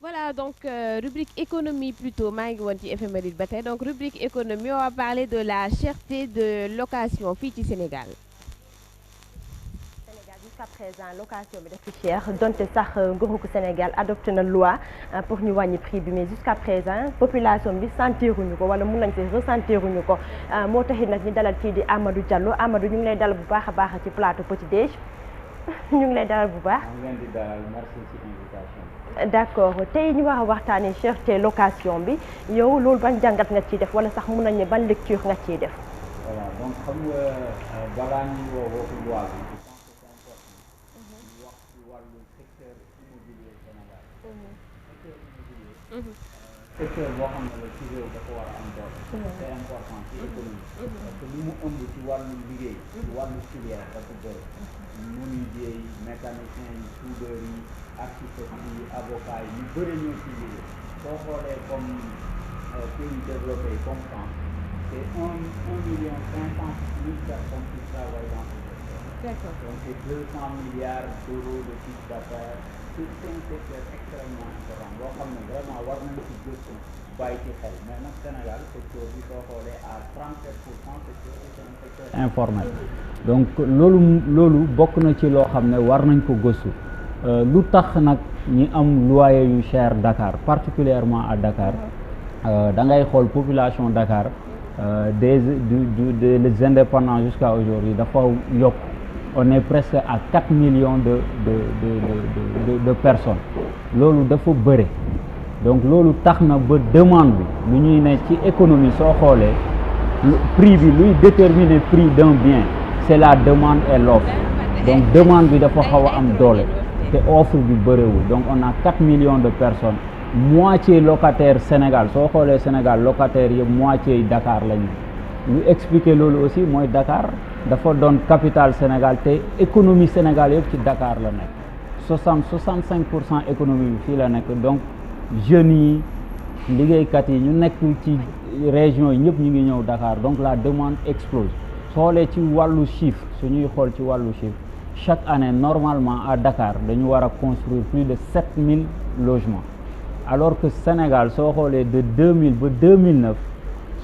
Voilà, donc rubrique économie plutôt, maa ngi woon ci éphéméride ba tey donc rubrique économie on va parler de la cherté de location fii ci Sénégal. Sénégal jusqu'à présent location bi dafa cher donte sax nguuru Sénégal adopté na loi pour ñu wàññi prix bi mais jusqu'à présent population bi sentiruñu ko wala mun nañ ci ressentiruñu ko moo taxit nag ñu dalal kii di Amadou Diallo Amadou ñu ngi lay dalal bu baax a baax ci plateau Petit Déj ñu ngi lay dalal bu baax. maa ngi leen di dalal merci ci invitation bi. d'accord tey ñu war a waxtaanee cherté location bi yow loolu ban jàngat nga ciy def wala sax mun nañ ne ban lecture nga ciy def. voilà donc xam nga balaa ñuy woo waxu loi bi je pense que c'est important ñu wax ci wàllu secteur immobilier Sénégal. secteur immobilier. secteur boo xam ne la ci réew dafa war a am doole. c'est important ci économie. parce que li mu ëmb ci wàllu liggéey. ci wàllu filière dafa bëri. menuisier yi mécanicien yi soudeur yi architecte yi avocat yi ñu bëri ñoo ci liggéey soo xoolee comme pays développé comme France c'est 1,5 million personnes qui travaillent dans ce secteur. D'accord. Donc c'est 200 milliards d'euros de chiffre d'affaires. C'est un secteur extrêmement important boo xam ne vraiment war nañ ci gëstu bàyyi ci xel mais nag Sénégal secteur bi soo xoolee à 37% secteur bi c'est un secteur informel. donc loolu bokk na ci loo xam ne war nañ ko gëstu lu tax nag ñi am loyer yu cher Dakar particulièrement à Dakar da ngay xool population Dakar des indépendants jusqu'à aujourd'hui dafa yokk. On est presque à 4 millions de personnes loolu dafa bëre donc loolu tax na ba demande bi lu ñuy ne ci économie soo xoolee prix bi luy déterminer prix d'un bien c'est la demande et l'offre donc demande bi dafa xaw a am doole te offre bi bëriwul donc on a 4 millions de personnes moitié locataire Sénégal soo xoolee Sénégal locataire yëpp moitié Dakar lañu lu expliquer loolu aussi mooy Dakar dafa doon capitale Sénégal te économie Sénégal yëpp ci Dakar la nekk 65% économie bi fii la nekk donc jeunes yi liggéeykat yi ñu nekk ci région yi ñëpp ñu ngi ñëw Dakar donc la demande explose xoolee ci wàllu chiffre su ñuy xool ci wàllu chiffre chaque année normalement à Dakar dañu war a construire plus de 7000 logements alors que Sénégal soo xoolee de 2000 ba 2009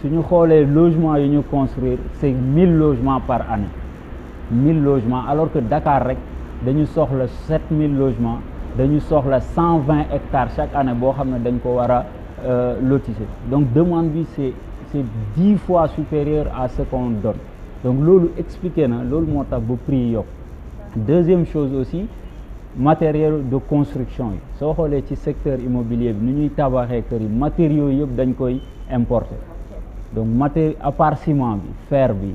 suñu xoolee logements yi ñu construire c'est 1000 logements par année 1000 logements alors que Dakar rek dañu soxla 7000 logements dañu soxla 120 hectares chaque année boo xam ne dañ ko war a lotisser donc demande bi c'est 10 fois supérieur à ce qu'on donne donc loolu expliqué na loolu moo tax ba prix yi yokk deuxième chose aussi matériel de construction yi soo xoolee ci secteur immobilier bi ni ñuy tabaxee kër yi matériaux yëpp dañ koy importer donc à part ciment bi fer bi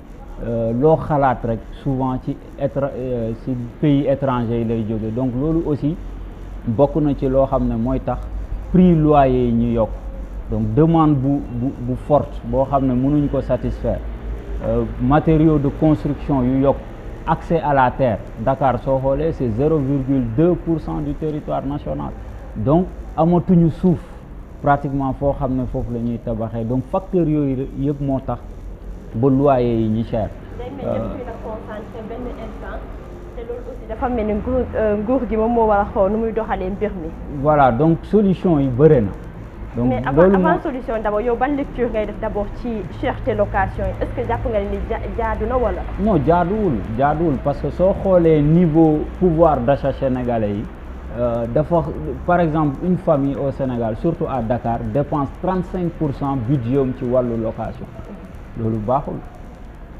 loo xalaat rek souvent ci pays étrangers yi lay jóge donc loolu aussi bokk na ci loo xam ne mooy tax prix loyer yi ñu yokk donc demande bu forte boo xam ne mënuñ ko satisfaire matériaux de construction yu yokk accès à la terre Dakar soo xoolee c'est 0,2% du territoire national donc amatuñu suuf pratiquement foo xam ne foofu la ñuy tabaxee donc facteurs yooyu yëpp moo tax ba loyer yi ñu cher. dafa mel ni nguur gi moom moo war a xool nu muy doxalee mbir mi. voilà donc solution yi bëre na. donc mais avant solution d'abord yow ban lecture ngay def d'abord ci cherté location yi est-ce que jàpp nga ni jaadu na wala. non jaaduwul parce que soo xoolee niveau pouvoir d'achat sénégalais yi. dafa par exemple une famille au Sénégal surtout à Dakar dépense 35% budget am ci wàllu location loolu baaxul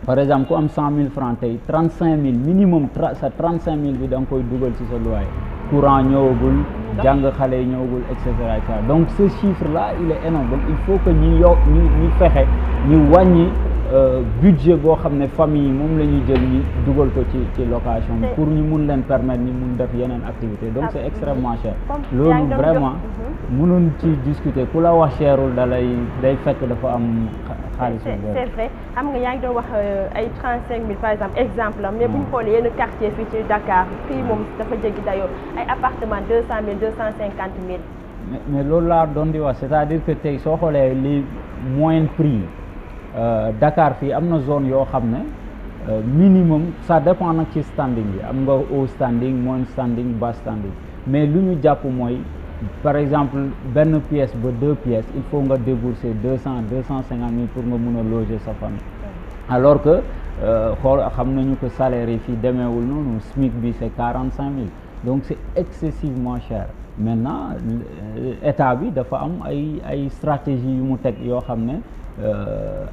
par exemple ku am 100 000 francs tey 35 000 minimum sa 35 000 bi da nga koy dugal ci sa loyer courant ñëwagul jàng xale yi ñëwagul et cetera donc ce chiffre là il est énorme donc il faut que ñu fexe ñu wàññi budget boo xam ne famille yi moom la ñuy jël ñu dugal ko ci location pour ñu mun leen permettre ñu mun def yeneen activité donc c'est extrêmement cher loolu vraiment mënoon ci discuter ku la wax cherul day fekk dafa am xaalis c'est vrai xam nga yaa ngi doon wax ay 35 000 par exemple exemple mais bu ñu xoolee yenn quartier fii ci Dakar fii moom dafa jéggi dayoo ay appartement 200 000 250 000 mais loolu laa doon di wax c'est-à-dire que tey soo xoolee les moyens prix Dakar fii am na zone yoo xam ne minimum ça dépend nag ci standing bi am nga haut standing moyen standing bas standing mais lu ñu jàpp mooy par exemple benn pièce ba 2 pièces il faut nga débourser 200-250 000 pour nga mun a loger sa famille alors que xam nañu que salaire yi fii demeewul noonu SMIC bi c'est 45 000 donc c'est excessivement cher maintenant état bi dafa am ay stratégie yu mu teg yoo xam ne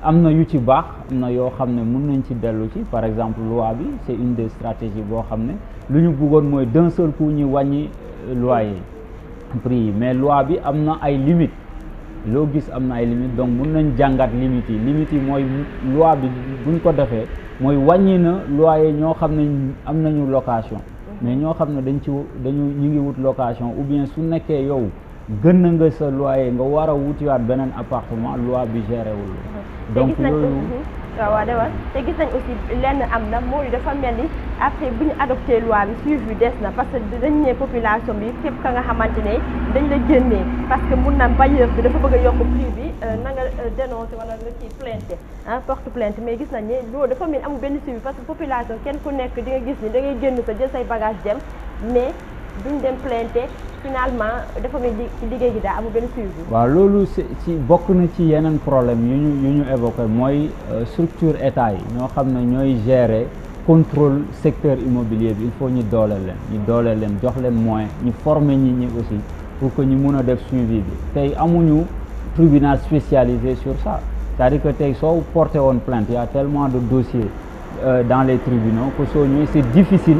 am na yu ci baax am na yoo xam ne mun nañ ci dellu ci par exemple loi bi c'est une des stratégies boo xam ne lu ñu bëggoon mooy d'un seul coup ñu wàññi loyer prix yi mais loi bi am na ay limites loo gis am na ay limites donc mun nañ jàngat limites yi mooy loi bi buñ ko defee mooy wàññi na loyer ñoo xam ne am nañu location mais ñoo xam ne ñu ngi wut location ou bien su nekkee yow gën na nga sa loyer nga war a wutiwaat beneen appartement loi bi géré wul donc loolu waaw demal te gis nañ aussi lenn am na moo di dafa mel ni après bu ñu adopté loi bi suivi des na parce que dañ ne population bi képp ka nga xamante ne dañ la génnee parce que mun na bailleur bi dafa bëgg a yokk prix bi na nga dénoncé wala nga ciy plainte porte plainte mais gis nañ ne loolu dafa mel ni amul benn suivi parce que population kenn ku nekk di nga gis ni da ngay génn sa jël say bagage dem mais duñ dem plainte finalement dafa mel ni liggéey gi daa amul benn suivi. waaw loolu ci bokk na ci yeneen problème yu ñu évoqué mooy structure état yi ñoo xam ne ñooy gérer contrôle secteur immobilier bi il faut ñu dooleel leen jox leen moyen ñu former nit ñi aussi pour que ñu mun a def suivi bi tey amuñu tribunal spécialisé sur ça c'est-à-dire que tey soo porté woon plainte y a tellement de dossiers dans les tribunaux que soo ñëwee c'est difficile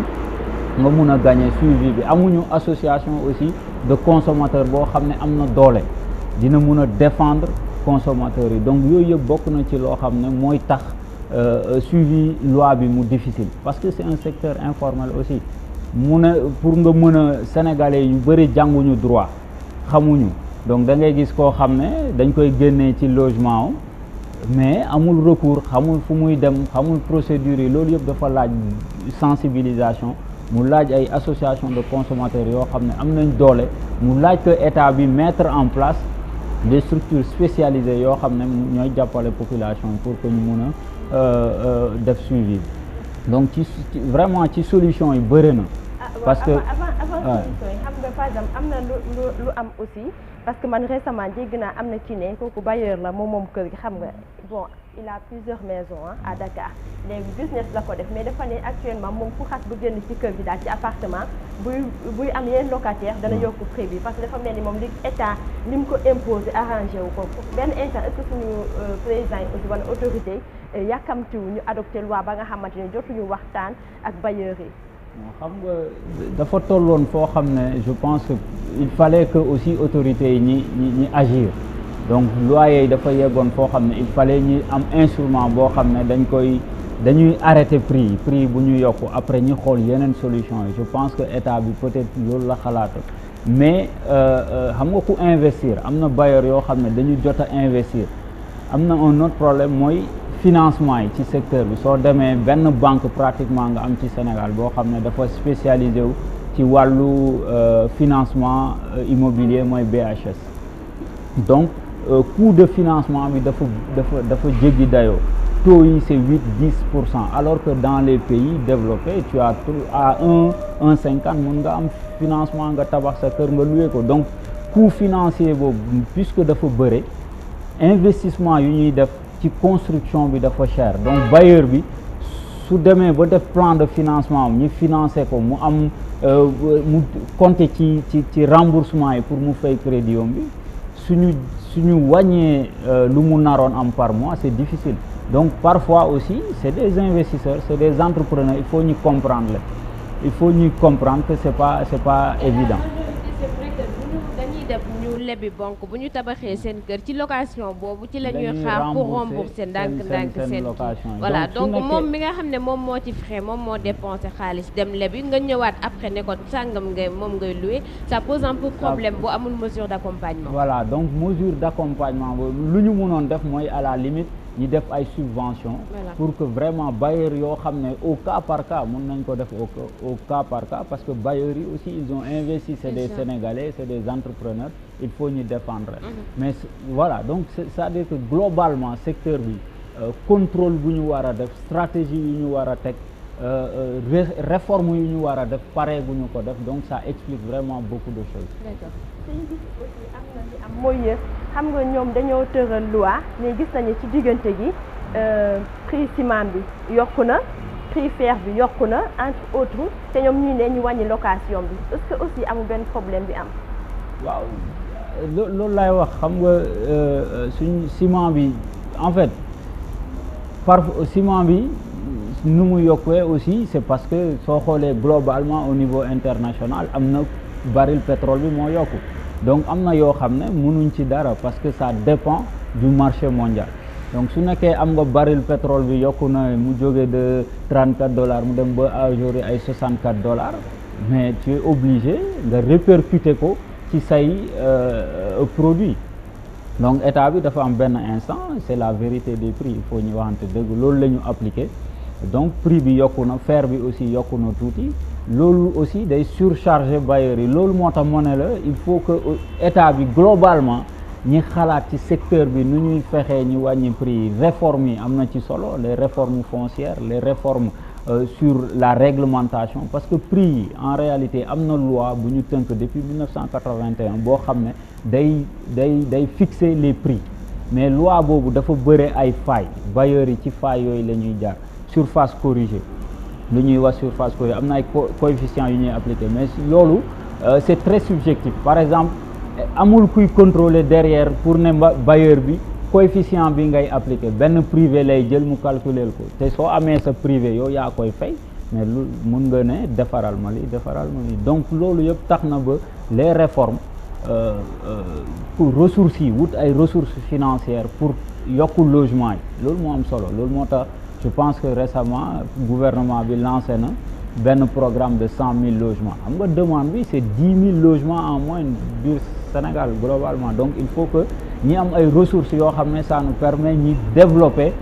nga mun a gagner suivi bi amuñu association aussi de consommateurs boo xam ne am na doole dina mun a défendre consommateurs yi donc yooyu yëpp bokk na ci loo xam ne mooy tax suivi loi bi mu difficile parce que c'est un secteur informel aussi pour nga mën a sénégalais yu bëri jànguñu droit xamuñu donc da ngay gis koo xam ne dañ koy génnee ci logement mais amul recours xamul fu muy dem xamul procédure yi loolu yëpp dafa laaj sensibilisation mu laaj ay association de consommateurs yoo xam ne am nañ doole mu laaj que état bi mettre en place des structures spécialisées yoo xam ne ñooy jàppale population pour que ñu mun a def suivi donc vraiment ci solution yi bëri na. parce que avant solution yi xam nga par exemple am na lu am aussi parce que man récemment dégg naa am na ci ne kooku bailleur la moom kër gi xam nga bon il a plusieurs maisons à Dakar léegi business la ko def mais dafa ne actuellement moom ku xas bu génn ci kër gi daal ci appartement buy am yeneen locataire dana yokk prix bi parce que dafa mel ni moom li état li mu ko imposé arrangé wu ko benn instant est-ce que suñu président yi aussi wala autorité yàkkamtiwu ñu adopté loi ba nga xamante ne jotuñu waxtaan ak bailleurs yi. xam nga dafa tolloon foo xam ne je pense que il fallait que aussi autorités yi ñi agir donc loyer yi dafa yeggoon foo xam ne il fallait ñi am instrument boo xam ne dañuy arrêter prix bu ñu yokk après ñi xool yeneen solution yi je pense que état bi peut-être loolu la xalaat mais xam nga ku investir am na bailleur yoo xam ne dañu jot a investir am na un autre problème mooy financement yi ci secteur bi soo demee benn banque pratiquement nga am ci Sénégal boo xam ne dafa spécialisé wu ci wàllu financement immobilier mooy BHS donc coût de financement bi dafa jéggi dayoo taux yi c'est 8-10% alors que dans les pays développés tu as à 1,50 mun nga am financement nga tabax sa kër nga loué ko donc coût financier boobu puisque dafa bëre investissement yu ñuy def ci construction bi dafa cher donc bailleur bi su demee ba def plan de financement ñu financé ko mu am mu compter ci remboursement yi pour mu fay crédit yom bi suñu wàññee lu mu naroon am par mois c'est difficile donc parfois aussi c'est des investisseurs c'est des entrepreneurs il faut ñu comprendre que c'est pas évident. ñu lebi banque bu ñu tabaxee seen kër ci location boobu ci la ñuy xaar pour rembourser ndànk seen voilà donc moom mi nga xam ne moom moo ci frais moom moo dépensé xaalis dem lebi nga ñëwaat après ne ko sàngam moom ngay louer ça pose un peu problème bu amul mesure d'accompagnement. voilà donc mesure d'accompagnement boobu lu ñu mënoon def mooy à la limite ñi def ay subventions pour que vraiment bailleurs yoo xam ne au cas par cas mën nañ ko def au cas par cas parce que bailleurs yi aussi ils ont investi c'est des Sénégalais c'est des entrepreneurs il faut ñu défendre mais voilà donc c'est-à-dire que globalement secteur bi contrôle bu ñu war a def stratégie yu ñu war a teg réforme yu ñu war a def pare gu ñu ko def, donc ça explique vraiment beaucoup de choses. D'accord. Suñu gis aussi am na li am mooy xam nga ñoom dañoo tëral loi mais gis nañu ci diggante gi prix ciment bi yokku na, prix fer bi yokku na entre autres te ñoom ñuy ne ñu wàññi location bi, est-ce que aussi amul benn problème bi am? waaw loolu laay wax, xam nga suñ ciment bi en fait par ciment bi nu mu yokkee aussi c'est parce que soo xoolee globalement au niveau international am na baril pétrole bi moo yokku, donc am na yoo xam ne mënuñ ci dara parce que ça dépend du marché mondial. Donc su nekkee am nga baril pétrole bi yokku na mu jóge de $34 mu dem ba aujourd'hui ay $64, mais tu es obligé nga répercuter ko ci say produit. Donc état bi dafa am benn instant c'est la vérité des prix, il faut ñu waxante dëgg, loolu la ñu appliqué. Donc prix bi yokku na, fer bi aussi yokku na tuuti, loolu aussi day surcharger bailleurs yi, loolu moo tax moo ne la il faut que état bi globalement ñi xalaat ci secteur bi nu ñuy fexee ñu wàññi prix yi. Réformes yi am na ci solo, les réformes foncières, les réformes sur la réglementation, parce que prix yi en réalité am na loi bu ñu tënk depuis 1981 boo xam ne day fixer les prix, mais loi boobu dafa bëre ay failles, bailleurs yi ci failles yooyu la ñuy jaar. Surface corrigée lu ñuy wax surface corrigée am na ay coefficients yu ñuy appliqué, mais loolu c'est très subjectif. Par exemple amul kuy contrôler derrière pour ne bailleur bi coefficient bi ngay appliqué, benn privé lay jël mu calculer ko, te soo amee sa privé yow yaa koy fay, mais lu mun nga ne defaral ma li. Donc loolu yëpp tax na ba les réformes pour ressources yi wut ay ressources financières pour yokku logement yi, loolu moo am solo. Loolu moo tax je pense que récemment gouvernement bi lancé na benn programme de 100 000 logements. Xam nga demande bi c'est 10 000 logements en moyenne biir Sénégal globalement, donc il faut que ñi am ay ressources yoo xam ne ça nous permet ñi développer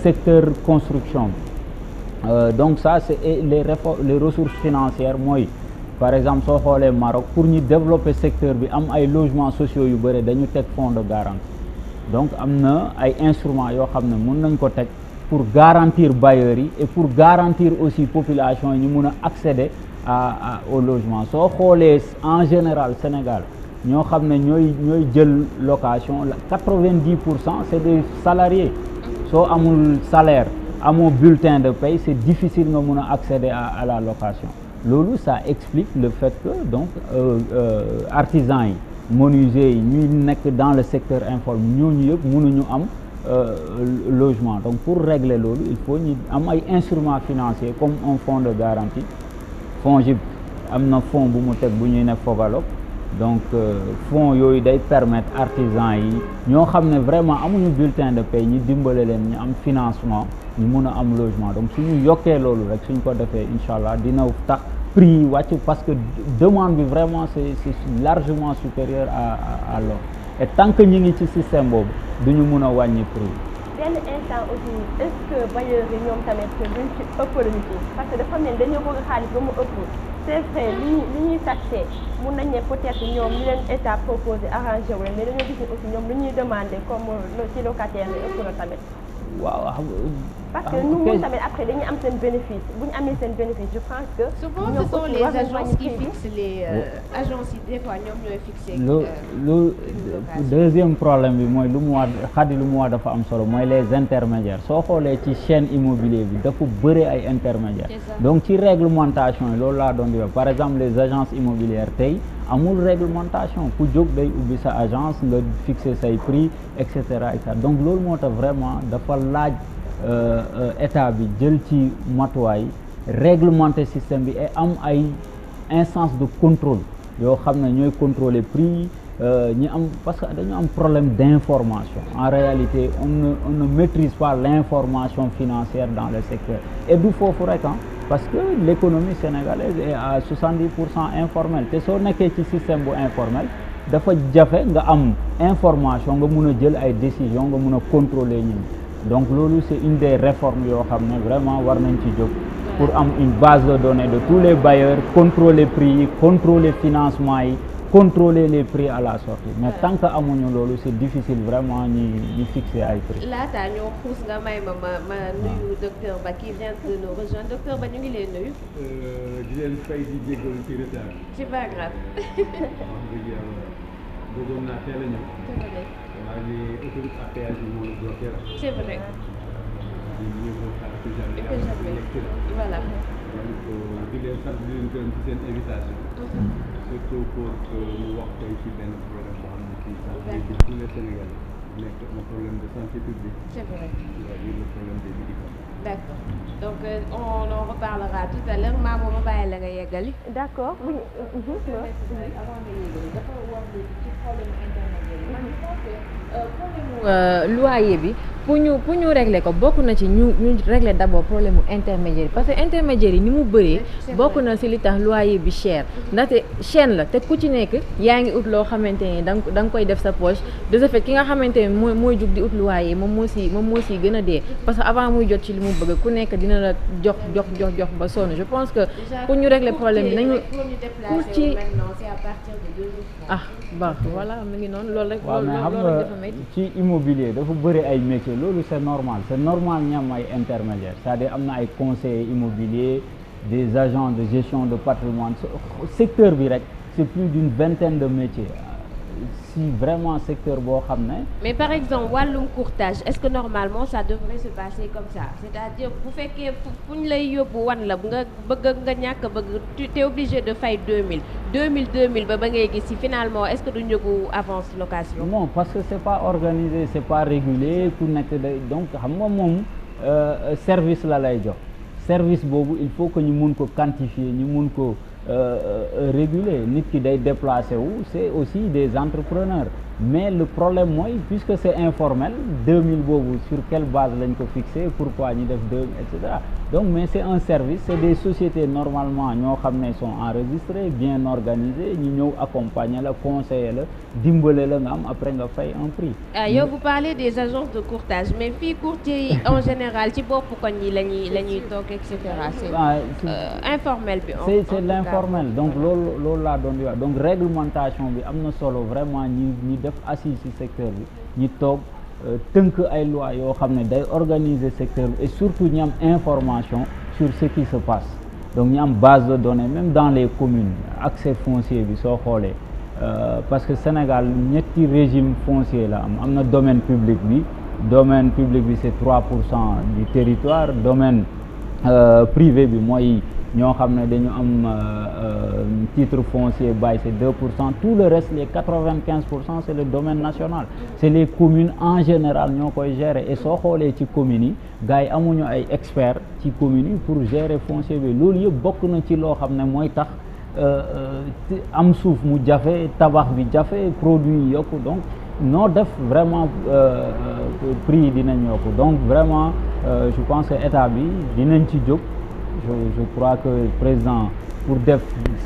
secteur construction bi. Donc ça c'est les ressources financières mooy par exemple soo xoolee Maroc pour ñu développer secteur bi am ay logements sociaux yu bëri dañu teg fonds de garantie, donc am na ay instruments yoo xam ne mën nañ ko teg pour garantir bailleurs yi et pour garantir aussi population yi ñu mun a accéder au logement. Soo xoolee en général Sénégal ñoo xam ne ñooy jël location 90% c'est des salariés. Soo amul salaire amoo bulletin de paie, c'est difficile nga mun a accéder à la location. Loolu ça explique le fait que donc artisans yi, menuisiers yi ñuy nekk dans le secteur informel ñooñu yëpp mënuñu am logement. Donc pour régler loolu il faut ñu am ay instruments financiers comme un fonds de garantie. FONGIP am na fonds bu mu teg bu ñuy ne Fogalop, donc fonds yooyu day permettre artisans yi ñoo xam ne vraiment amuñu bulletin de paie ñi dimbale leen ñu am financement ñu mun a am logement. Donc suñu yokkee loolu rek suñ ko defee incha allah dina tax prix yi wàcc, parce que demande bi vraiment c'est largement supérieur à l'offre, et tant que ñi ngi ci système boobu duñu mun a wàññi prix. benn instant aussi est-ce que bailleurs yi ñoom tamit duñ ci ëppaluñ ci, parce que dafa mel dañoo bëgg xaalis ba mu ëpp, c'est vrai li ñuy taxé mun nañ ne peut-être ñoom li leen état proposé arrangé wu leen, mais dañoo gis ne aussi ñoom lu ñuy demandé comme ci locataire yi ëpp na tamit. waaw parce que nous moom tamit après dañuy am seen bénéfice, bu ñu amee seen bénéfice je pense que. souvent ce sont les agences qui fixent les agences yi des fois ñoom ñooy fixé. lu deuxième problème bi mooy lu mu wax dafa am solo mooy les intermédiaires. Soo xoolee ci chaîne immobilier bi dafa bëri ay intermédiaires. Donc ci réglementation yi loolu laa doon di wax, par exemple les agences immobilières tey amul réglementation, ku jóg day ubbi sa agence nga fixer say prix et cetera. Donc loolu moo tax vraiment dafa laaj état bi jël ci matuwaay réglementer système bi et am ay instance de contrôle yoo xam ne ñooy contrôler prix ñi am, parce que dañu am problème d'information. En réalité on ne maîtrise pas l'information financière dans le secteur, et du foofu rek parce que l'économie sénégalaise est à 70% informelle, te soo nekkee ci système bu informel dafa jafe nga am information nga mun a jël ay décisions nga mun a contrôler ñi. Donc loolu c'est une des réformes yoo xam ne vraiment war nañ ci jóg pour am une base de données de tous les bailleurs, contrôler prix yi, contrôler financement yi, contrôler les prix à la sortie mais tant que amuñu loolu c'est difficile vraiment ñi fixer ay prix. laata ñoo xuus nga may ma nuyu docteur Ba qui vient de nous rejoindre docteur Ba ñu ngi leen nuyu. di leen fay di jégalu ci retard. c'est pas grave. wax dëgg yàlla bëggoon naa teel a ñëw. waaye autoroute à péage yi moom bloqué la. c'est vrai. di ñëw ba xaar que jamais voilà. donc di leen sant di leen gërëm ci seen invitation. surtout pour ñu wax tey ci benn problème boo xam ne kii sax léegi tous les Sénégalais nekk un problème de santé publique. c'est vrai. c'est-à-dire le problème des médicaments. d'accord donc on en reparlera tout à l'heure maa moom ma bàyyi la nga yeggali. d'accord bu ñu. avant nga yeggali dafa wax ci problème intermédiaire yi. man je pense que problème loyer bi pour ñu régler ko bokk na ci ñu régler d'abord problème mu intermédiaire parce que intermédiaire yi ni mu bëree bokk na ci li tax loyer bi cher ndaxte chaîne la te ku ci nekk yaa ngi ut loo xamante ni da nga koy def sa poche de ce fait ki nga xamante ni mooy jug di ut loyer moom moo si gën a dee parce que avant muy jot ci li mu bëgg ku nekk dina la jox ba sonn je pense que pour ñu régler problème bi nañu pour ci voilà mu ngi noonu loolu rek loolu dafa métti ci immobilier dafa bëri ay métiers loolu c'est normal ñam ay intermédiaires c'est-à-dire am na ay conseillers immobiliers des agents de gestion de patrimoine secteur bi rek c'est plus d'une vingtaine de métiers si vraiment secteur boo xam ne. mais par exemple wàllum courtage est-ce que normalement ça devrait se passer comme ça c'est-à-dire bu fekkee fu ñu lay yóbbu wan la nga bëgg nga ñàkk bëgg tu es obligé de fay 2000 ba ngay gis ci finalement est-ce que du njëgu avance location. non parce que c'est pas organisé c'est pas régulé ku nekk day donc xam nga moom service la lay jox service boobu il faut que ñu mun ko quantifier ñu mun ko. réguler nit ki day déplacé wu c'est aussi des entrepreneurs mais le problème mooy puisque c'est informel 2000 boobu sur quelle base lañ ko fixé pourquoi ñu def 2000 et cetera donc mais c'est un service c'est des sociétés normalement ñoo xam ne sont enregistrées bien organisées ñu ñëw accompagner la conseiller la dimbale la nga am après nga fay un prix. yow vous parlez des agences de courtage mais fii courtier yi en général ci bopp koñ yi la ñuy toog et cetera c'est informel bi. c'est l'informel donc loolu laa doon wax donc réglementation bi am na solo vraiment ñi def assise ci secteur bi ñi toog tënk ay loi yoo xam ne day organiser secteur bi et surtout ñi am information sur ce qui se passe donc ñi am base de données même dans les communes accès foncier bi soo xoolee parce que Sénégal ñetti régime foncier la am na domaine public bi c'est 3% du territoire domaine privé bi mooy ñoo xam ne dañu am titre foncier bail c'est 2% tout le reste les 95% c'est le domaine national c'est les communes en général ñoo koy gérer et soo xoolee ci communes yi gars yi amuñu ay experts ci communes yi pour gérer foncier bi loolu yëpp bokk na ci loo xam ne mooy tax am suuf mu jafe tabax bi jafe produit yi yokku donc noo def vraiment prix yi dinañ yokku donc vraiment je pense que état bi dinañ ci jóg je crois que le président pour def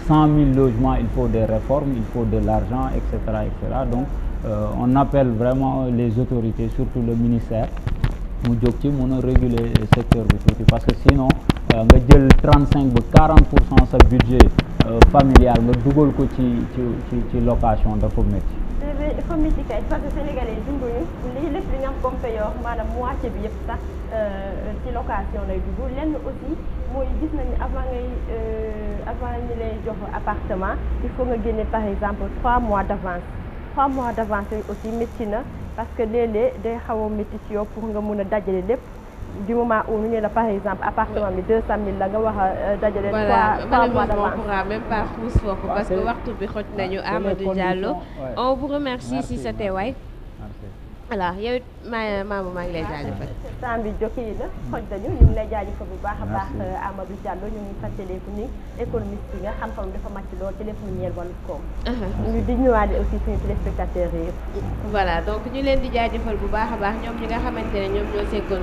100 000 logements il faut des réformes il faut de l'argent et cetera donc on appelle vraiment les autorités surtout le ministère mu jóg ci mën a réguler secteur bi tuuti parce que sinon nga jël 35 ba 40% sa budget familial nga dugal ko ci location dafa métti. dafa métti kay parce que sénégalais yi dunduñu li lépp li nga xam comme payoor maanaam moitié bi yëpp sax ci location lay dugg lenn aussi mooy gis nañu avant ñu lay jox appartement il faut nga génne par exemple 3 mois d'avance aussi métti na parce que léeg-léeg day xaw a métti ci yow pour nga mun a dajale lépp du moment où ñu ne la par exemple appartement bi 200 000 la nga wax a dajale. 3 mois d'avance on pourra même pas xuus foofu parce que waxtu bi xoj nañu Amadou Diallo on vous remercie si sa teewaay. voilà yow it maa ngi lay jaajëfal. temps bi jokki yi la xoj nañu ñu ngi lay jaajëfal bu baax a baax Amadou Diallo ñu ngi fàttaliku ni économiste yi nga xam-xam dafa màcc lool ci lépp lu ñeel wàllu koom. ñu di ñëwaale aussi suñu téléspectateurs yi. voilà donc ñu leen di jaajëfal bu baax a baax ñoom ñi nga xamante ne ñoom ñoo sekkoon